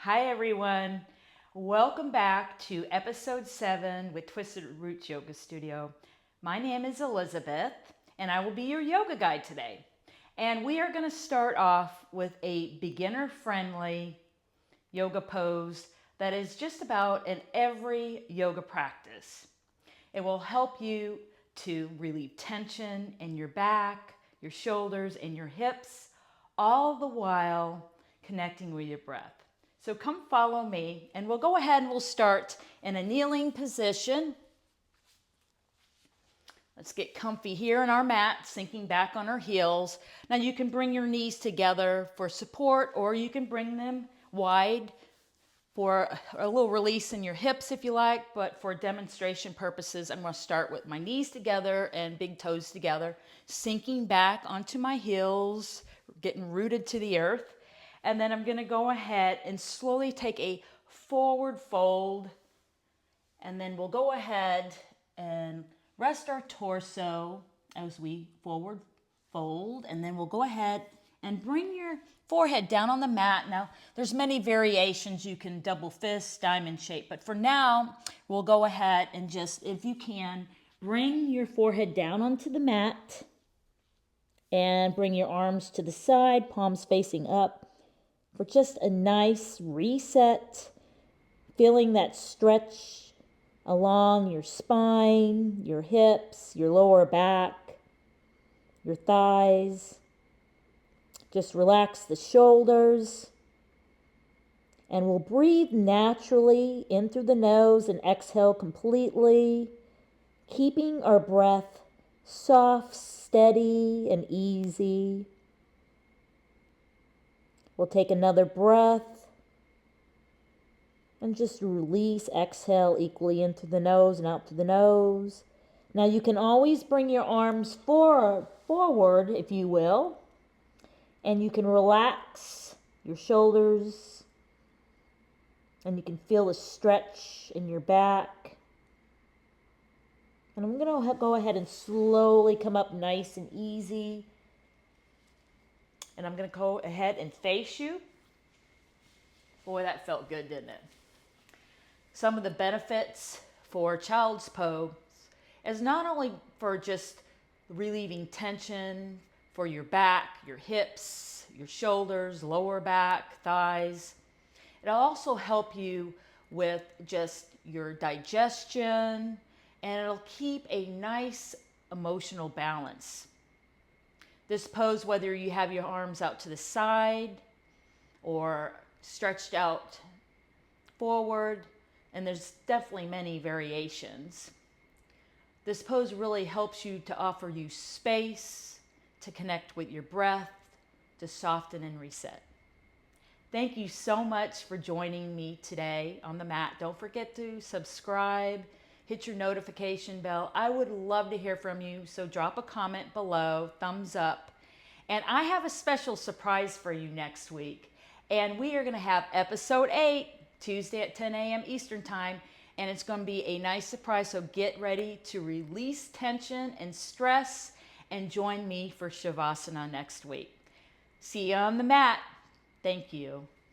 Hi everyone. Welcome back to episode 7 with Twisted Roots Yoga Studio. My name is Elizabeth and I will be your yoga guide today. And we are going to start off with a beginner-friendly yoga pose that is just about in every yoga practice. It will help you to relieve tension in your back, your shoulders, and your hips, all the while connecting with your breath. So come follow me and we'll go ahead and we'll start in a kneeling position. Let's get comfy here in our mat, sinking back on our heels. Now you can bring your knees together for support or you can bring them wide for a little release in your hips if you like, but for demonstration purposes, I'm going to start with my knees together and big toes together, sinking back onto my heels, getting rooted to the earth. And then I'm going to go ahead and slowly take a forward fold. And then we'll go ahead and rest our torso as we forward fold. And then we'll go ahead and bring your forehead down on the mat. Now, there's many variations. You can double fist, diamond shape. But for now, we'll go ahead and just, if you can, bring your forehead down onto the mat. And bring your arms to the side, palms facing up, for just a nice reset, feeling that stretch along your spine, your hips, your lower back, your thighs. Just relax the shoulders. And we'll breathe naturally in through the nose and exhale completely, keeping our breath soft, steady, and easy. We'll take another breath and just release, exhale equally into the nose and out through the nose. Now you can always bring your arms forward, if you will, and you can relax your shoulders and you can feel the stretch in your back. And I'm going to go ahead and slowly come up nice and easy. And I'm going to go ahead and face you. Boy, that felt good, didn't it? Some of the benefits for child's pose is not only for just relieving tension for your back, your hips, your shoulders, lower back, thighs. It'll also help you with just your digestion, and it'll keep a nice emotional balance. This pose, whether you have your arms out to the side or stretched out forward, and there's definitely many variations. This pose really helps you to offer you space, to connect with your breath, to soften and reset. Thank you so much for joining me today on the mat. Don't forget to subscribe, hit your notification bell. I would love to hear from you, so drop a comment below, thumbs up. And I have a special surprise for you next week. And we are going to have episode 8, Tuesday at 10 a.m. Eastern Time. And it's going to be a nice surprise, so get ready to release tension and stress and join me for Shavasana next week. See you on the mat. Thank you.